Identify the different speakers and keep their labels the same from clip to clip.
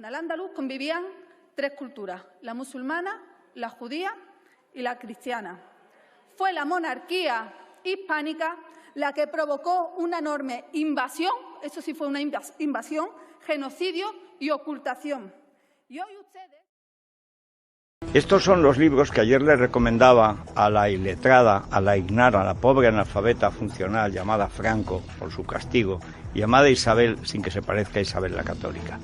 Speaker 1: En Al-Ándalus convivían tres culturas: la musulmana, la judía y la cristiana. Fue la monarquía hispánica la que provocó una enorme invasión, eso sí fue una invasión, genocidio y ocultación. Y hoy ustedes...
Speaker 2: Estos son los libros que ayer le recomendaba a la iletrada, a la ignara, a la pobre analfabeta funcional llamada Franco por su castigo, y llamada Isabel sin que se parezca a Isabel la Católica.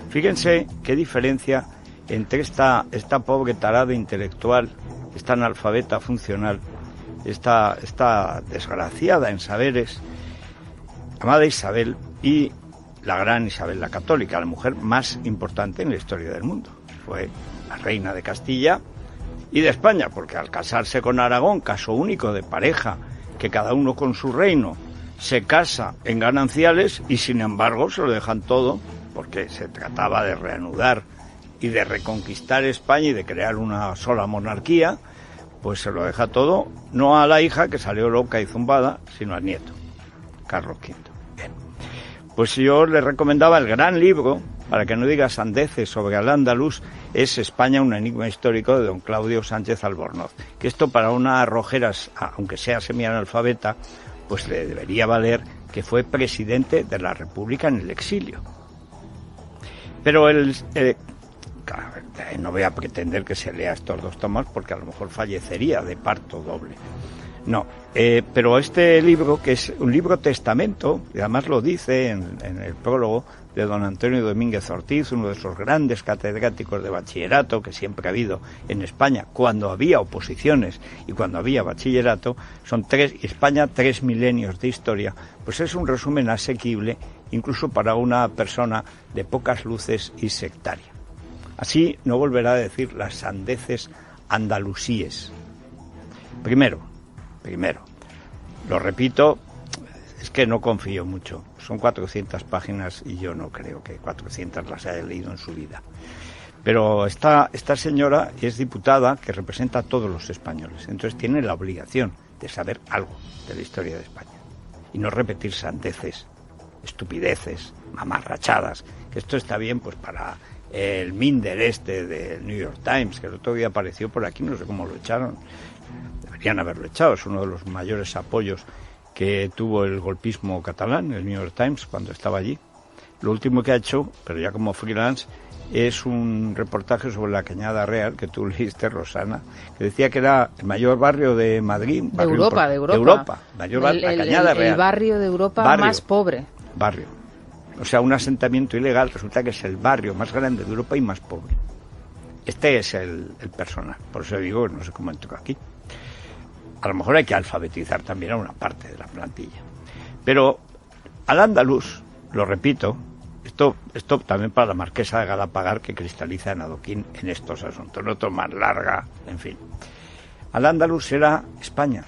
Speaker 2: Fíjense qué diferencia entre esta pobre tarada intelectual, esta analfabeta funcional, esta desgraciada en saberes, llamada Isabel, y la gran Isabel la Católica, la mujer más importante en la historia del mundo. Fue la reina de Castilla y de España, porque al casarse con Aragón, caso único de pareja, que cada uno con su reino se casa en gananciales y sin embargo se lo dejan todo, porque se trataba de reanudar y de reconquistar España y de crear una sola monarquía, pues se lo deja todo, no a la hija que salió loca y zumbada, sino al nieto, Carlos V. Bien. Pues yo le recomendaba el gran libro, para que no diga sandeces, sobre Al-Ándalus, es España, un enigma histórico, de don Claudio Sánchez Albornoz. Que esto para una arrojeras, aunque sea semianalfabeta, pues le debería valer, que fue presidente de la República en el exilio. Pero no voy a pretender que se lea estos dos tomos, porque a lo mejor fallecería de parto doble. No, pero este libro, que es un libro testamento, y además lo dice en el prólogo de don Antonio Domínguez Ortiz, uno de esos grandes catedráticos de bachillerato que siempre ha habido en España, cuando había oposiciones y cuando había bachillerato, España 3 milenios de historia, pues es un resumen asequible, incluso para una persona de pocas luces y sectaria. Así no volverá a decir las sandeces andalusíes. Primero, lo repito, es que no confío mucho. Son 400 páginas y yo no creo que 400 las haya leído en su vida. Pero esta señora es diputada que representa a todos los españoles. Entonces tiene la obligación de saber algo de la historia de España. Y no repetir sandeces, estupideces, mamarrachadas. Que esto está bien pues para el Minder del New York Times, que el otro día apareció por aquí, no sé cómo lo echaron. Deberían haberlo echado, es uno de los mayores apoyos que tuvo el golpismo catalán, el New York Times, cuando estaba allí. Lo último que ha hecho, pero ya como freelance, es un reportaje sobre la Cañada Real, que tú leíste, Rosana, que decía que era el mayor barrio de Madrid.
Speaker 3: De Europa.
Speaker 1: La
Speaker 3: Cañada Real. El barrio de Europa más pobre.
Speaker 2: Barrio. O sea, un asentamiento ilegal, resulta que es el barrio más grande de Europa y más pobre. Este es el personaje, por eso digo, no sé cómo entró aquí. A lo mejor hay que alfabetizar también a una parte de la plantilla. Pero Al-Ándalus, lo repito, esto también para la marquesa de Galapagar, que cristaliza en adoquín en estos asuntos, no otro más larga, en fin. Al-Ándalus era España.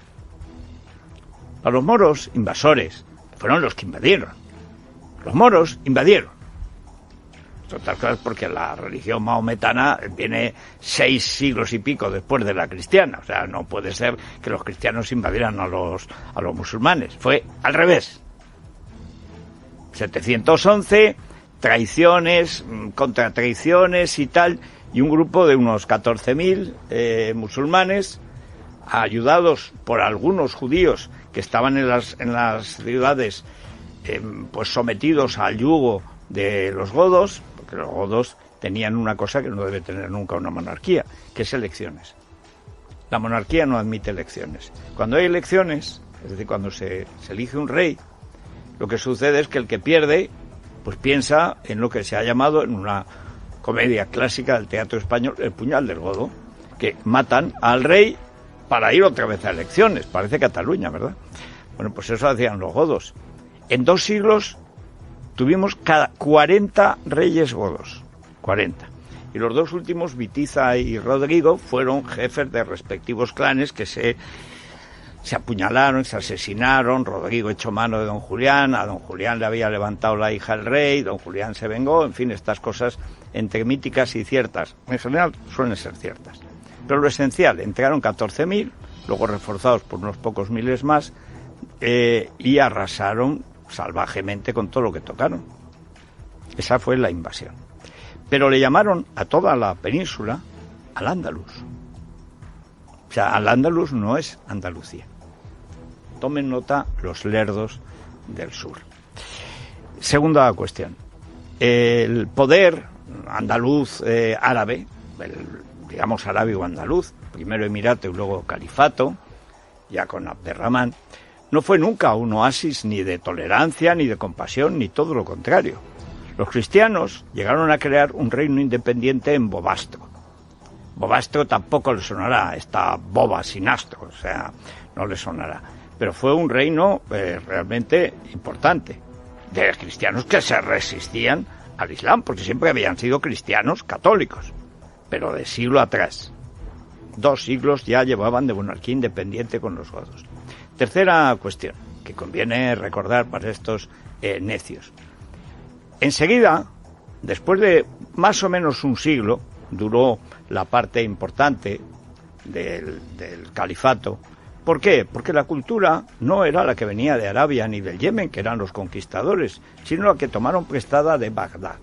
Speaker 2: Para los moros, invasores, fueron los que invadieron. Los moros invadieron. Otras cosas porque la religión mahometana viene 6 siglos y pico después de la cristiana. O sea, no puede ser que los cristianos invadieran a los musulmanes. Fue al revés. 711, traiciones, contratraiciones y tal, y un grupo de unos 14.000 musulmanes, ayudados por algunos judíos que estaban en las ciudades pues sometidos al yugo de los godos, porque los godos tenían una cosa que no debe tener nunca una monarquía, que es elecciones. La monarquía no admite elecciones. Cuando hay elecciones, es decir, cuando se elige un rey, lo que sucede es que el que pierde, pues piensa en lo que se ha llamado en una comedia clásica del teatro español, el puñal del godo, que matan al rey para ir otra vez a elecciones. Parece Cataluña, ¿verdad? Bueno, pues eso hacían los godos. En 2 siglos tuvimos cada 40 reyes godos, 40. Y los 2 últimos, Vitiza y Rodrigo, fueron jefes de respectivos clanes que se apuñalaron, se asesinaron. Rodrigo echó mano de don Julián, a don Julián le había levantado la hija el rey, don Julián se vengó, en fin, estas cosas entre míticas y ciertas. En general suelen ser ciertas. Pero lo esencial, entraron 14.000, luego reforzados por unos pocos miles más, y arrasaron salvajemente con todo lo que tocaron. Esa fue la invasión. pero le llamaron a toda la península Al-Ándalus. O sea, Al-Ándalus no es Andalucía. Tomen nota los lerdos del sur. Segunda cuestión. El poder andaluz árabe, digamos arábigo andaluz, primero emirato y luego califato, ya con Abderramán, no fue nunca un oasis ni de tolerancia, ni de compasión, ni todo lo contrario. Los cristianos llegaron a crear un reino independiente en Bobastro. Bobastro tampoco le sonará, esta boba sin astro, o sea, no le sonará. Pero fue un reino realmente importante, de cristianos que se resistían al Islam, porque siempre habían sido cristianos católicos, pero de siglo atrás. 2 siglos ya llevaban de monarquía independiente con los godos. Tercera cuestión, que conviene recordar para estos necios. Enseguida, después de más o menos un siglo, duró la parte importante del califato. ¿Por qué? Porque la cultura no era la que venía de Arabia ni del Yemen, que eran los conquistadores, sino la que tomaron prestada de Bagdad.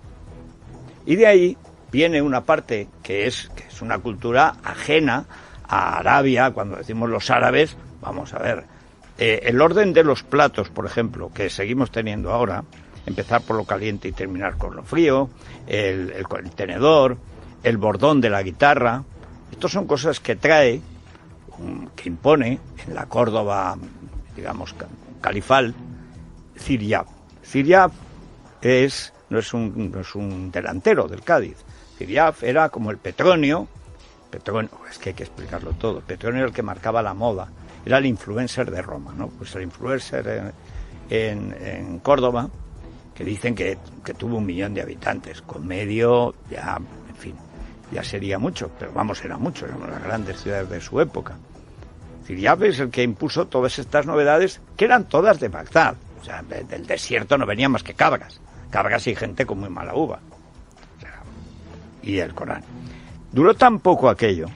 Speaker 2: Y de ahí viene una parte que es una cultura ajena a Arabia. Cuando decimos los árabes, vamos a ver, el orden de los platos, por ejemplo, que seguimos teniendo ahora, empezar por lo caliente y terminar con lo frío, el tenedor, el bordón de la guitarra, estos son cosas que trae, que impone en la Córdoba, digamos, califal, Ziryab. Ziryab no es un delantero del Cádiz. Ziryab era como el Petronio, es que hay que explicarlo todo. Petronio era el que marcaba la moda, era el influencer de Roma, ¿no? Pues el influencer en Córdoba, que dicen que tuvo 1 millón de habitantes, con medio, ya, en fin, ya sería mucho, pero vamos, era mucho, eran las grandes ciudades de su época. Ziryab es el que impuso todas estas novedades, que eran todas de Bagdad. O sea, del desierto no venían más que cabras y gente con muy mala uva. O sea, y el Corán. Duró tan poco aquello,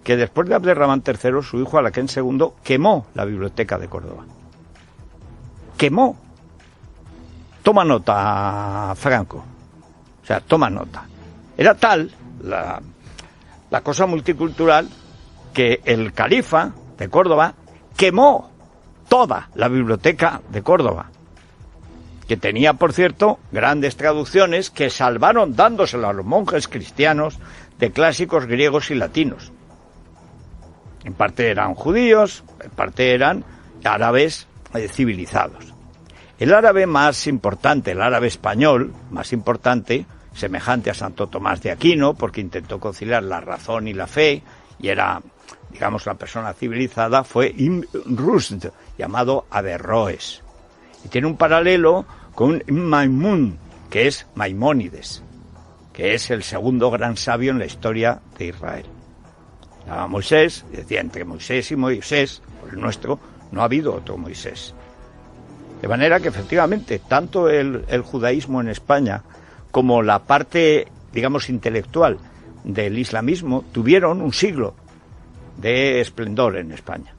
Speaker 2: que después de Abderramán III, su hijo Alaquén II quemó la biblioteca de Córdoba. Quemó. Toma nota, Franco. O sea, toma nota. Era tal la cosa multicultural que el califa de Córdoba quemó toda la biblioteca de Córdoba, que tenía, por cierto, grandes traducciones que salvaron dándoselo a los monjes cristianos de clásicos griegos y latinos. En parte eran judíos, en parte eran árabes civilizados. El árabe más importante, el árabe español más importante, semejante a Santo Tomás de Aquino, porque intentó conciliar la razón y la fe, y era, digamos, la persona civilizada, fue Ibn Rushd, llamado Averroes. Y tiene un paralelo con Maimun, que es Maimónides, que es el segundo gran sabio en la historia de Israel. A Moisés, decía, entre Moisés y Moisés, por el nuestro, no ha habido otro Moisés. De manera que, efectivamente, tanto el judaísmo en España como la parte, digamos, intelectual del islamismo tuvieron un siglo de esplendor en España.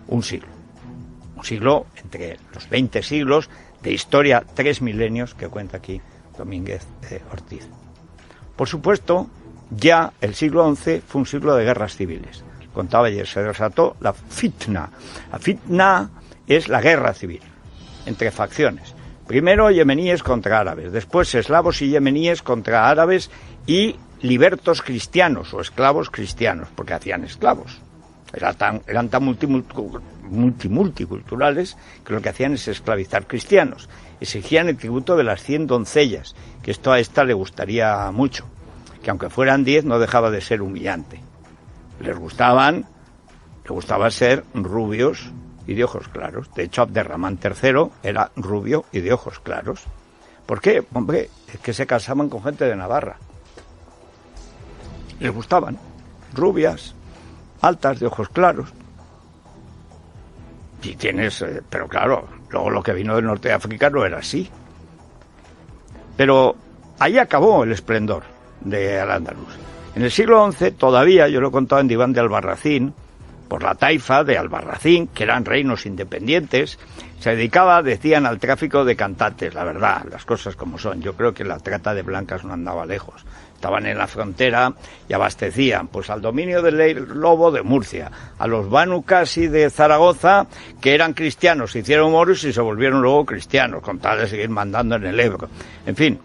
Speaker 2: Un siglo. Un siglo entre los 20 siglos de historia, 3 milenios, que cuenta aquí Domínguez Ortiz. Por supuesto, ya el siglo XI fue un siglo de guerras civiles. Contaba ayer, se desató la fitna. La fitna es la guerra civil entre facciones. Primero yemeníes contra árabes, después eslavos y yemeníes contra árabes y libertos cristianos o esclavos cristianos, porque hacían esclavos. Eran tan multiculturales que lo que hacían es esclavizar cristianos. Exigían el tributo de las 100 doncellas, que esto a esta le gustaría mucho, que aunque fueran 10 no dejaba de ser humillante. Les gustaba ser rubios y de ojos claros. De hecho, Abderramán III era rubio y de ojos claros. ¿Por qué? Hombre, es que se casaban con gente de Navarra. Les gustaban rubias, altas, de ojos claros. Y pero claro, luego lo que vino del norte de África no era así. Pero ahí acabó el esplendor de Al-Ándalus. En el siglo XI todavía, yo lo he contado en Diván de Albarracín, por la taifa de Albarracín, que eran reinos independientes, se dedicaba, decían, al tráfico de cantantes. La verdad, las cosas como son. Yo creo que la trata de blancas no andaba lejos. Estaban en la frontera y abastecían pues al dominio del Lobo de Murcia, a los Banu Qasi de Zaragoza, que eran cristianos, se hicieron moros y se volvieron luego cristianos, con tal de seguir mandando en el Ebro. En fin,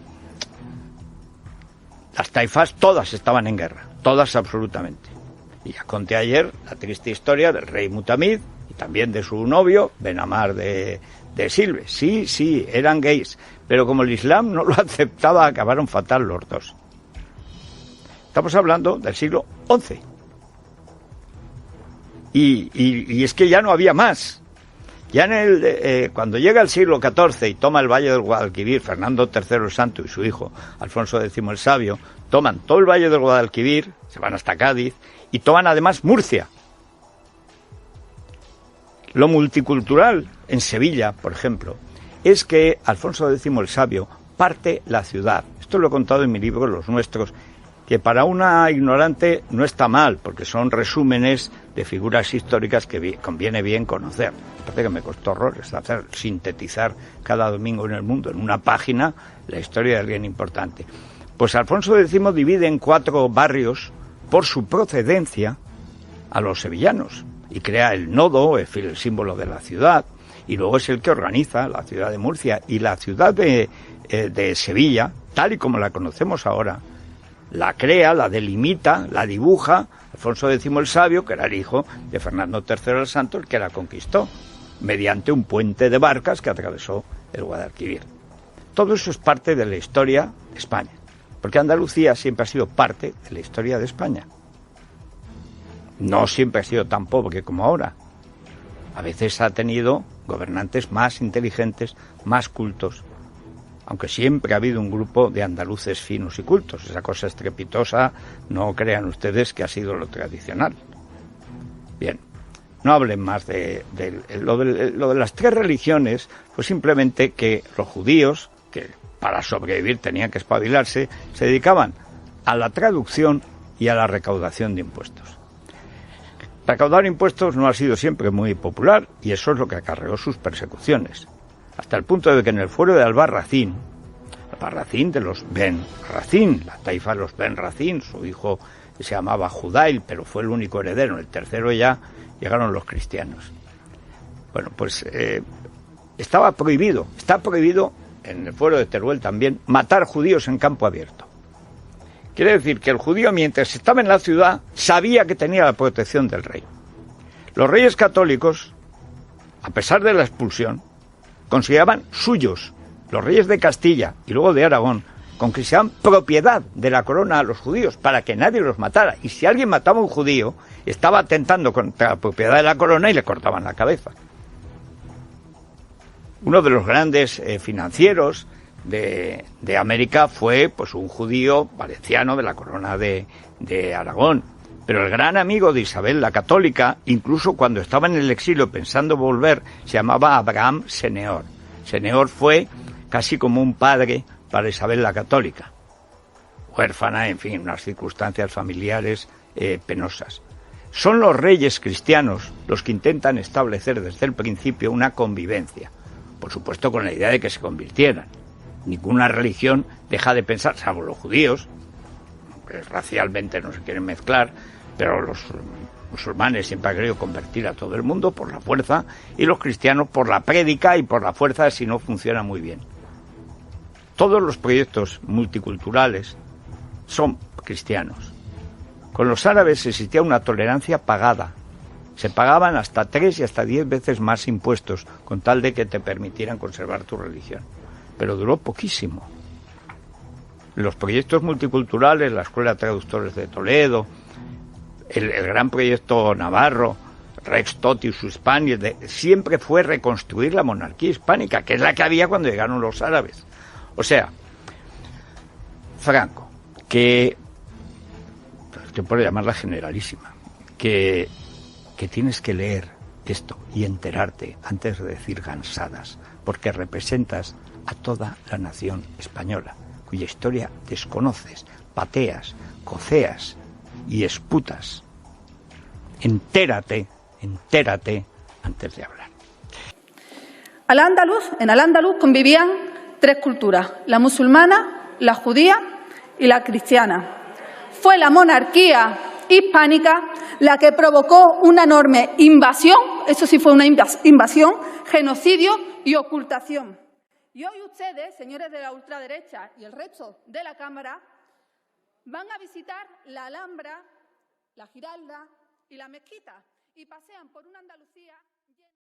Speaker 2: las taifas todas estaban en guerra, todas absolutamente. Y ya conté ayer la triste historia del rey Mutamid y también de su novio, Benamar de Silve. Sí, eran gays, pero como el Islam no lo aceptaba, acabaron fatal los dos. Estamos hablando del siglo XI. Y es que ya no había más. Ya cuando llega el siglo XIV y toma el Valle del Guadalquivir, Fernando III el Santo y su hijo, Alfonso X el Sabio, toman todo el Valle del Guadalquivir, se van hasta Cádiz, y toman además Murcia. Lo multicultural en Sevilla, por ejemplo, es que Alfonso X el Sabio parte la ciudad. Esto lo he contado en mi libro Los Nuestros, que para una ignorante no está mal, porque son resúmenes de figuras históricas que conviene bien conocer. Aparte que me costó horrores sintetizar cada domingo en el mundo, en una página, la historia de alguien importante. Pues Alfonso X divide en 4 barrios, por su procedencia, a los sevillanos, y crea el nodo, el símbolo de la ciudad, y luego es el que organiza la ciudad de Murcia, y la ciudad de Sevilla, tal y como la conocemos ahora, la crea, la delimita, la dibuja Alfonso X el Sabio, que era el hijo de Fernando III el Santo, el que la conquistó, mediante un puente de barcas que atravesó el Guadalquivir. Todo eso es parte de la historia de España, porque Andalucía siempre ha sido parte de la historia de España. No siempre ha sido tan pobre como ahora. A veces ha tenido gobernantes más inteligentes, más cultos, aunque siempre ha habido un grupo de andaluces finos y cultos. Esa cosa estrepitosa, no crean ustedes que ha sido lo tradicional. Bien, no hablen más de lo de las 3 religiones, pues simplemente que los judíos, que para sobrevivir tenían que espabilarse, se dedicaban a la traducción y a la recaudación de impuestos. Recaudar impuestos no ha sido siempre muy popular y eso es lo que acarreó sus persecuciones. Hasta el punto de que en el fuero de Albarracín de los Ben Racín, la taifa de los Ben Racín, su hijo se llamaba Judail, pero fue el único heredero, en el tercero ya llegaron los cristianos. Bueno, pues está prohibido en el fuero de Teruel también, matar judíos en campo abierto. Quiere decir que el judío, mientras estaba en la ciudad, sabía que tenía la protección del rey. Los reyes católicos, a pesar de la expulsión, consideraban suyos, los reyes de Castilla y luego de Aragón, conquistaban propiedad de la corona a los judíos para que nadie los matara. Y si alguien mataba a un judío, estaba atentando contra la propiedad de la corona y le cortaban la cabeza. Uno de los grandes financieros de América fue pues un judío valenciano de la corona de Aragón. Pero el gran amigo de Isabel la Católica, incluso cuando estaba en el exilio pensando volver, se llamaba Abraham Seneor. Seneor fue casi como un padre para Isabel la Católica. Huérfana, en fin, unas circunstancias familiares penosas. Son los reyes cristianos los que intentan establecer desde el principio una convivencia. Por supuesto con la idea de que se convirtieran. Ninguna religión deja de pensar, salvo los judíos, que racialmente no se quieren mezclar, pero los musulmanes siempre han querido convertir a todo el mundo por la fuerza, y los cristianos por la prédica y por la fuerza si no funciona muy bien. Todos los proyectos multiculturales son cristianos. Con los árabes existía una tolerancia pagada. Se pagaban hasta 3 y hasta 10 veces más impuestos con tal de que te permitieran conservar tu religión. Pero duró poquísimo. Los proyectos multiculturales, la Escuela de Traductores de Toledo, el gran proyecto navarro, Rex Totius Hispaniae, siempre fue reconstruir la monarquía hispánica, que es la que había cuando llegaron los árabes. O sea, Franco, que te puedo llamarla generalísima, que tienes que leer esto y enterarte antes de decir gansadas, porque representas a toda la nación española, cuya historia desconoces, pateas, coceas y esputas. entérate antes de hablar.
Speaker 1: En Al-Ándalus convivían tres culturas, la musulmana, la judía y la cristiana. Fue la monarquía hispánica la que provocó una enorme invasión, eso sí fue una invasión, genocidio y ocultación. Y hoy ustedes, señores de la ultraderecha y el resto de la Cámara, van a visitar la Alhambra, la Giralda y la Mezquita y pasean por una Andalucía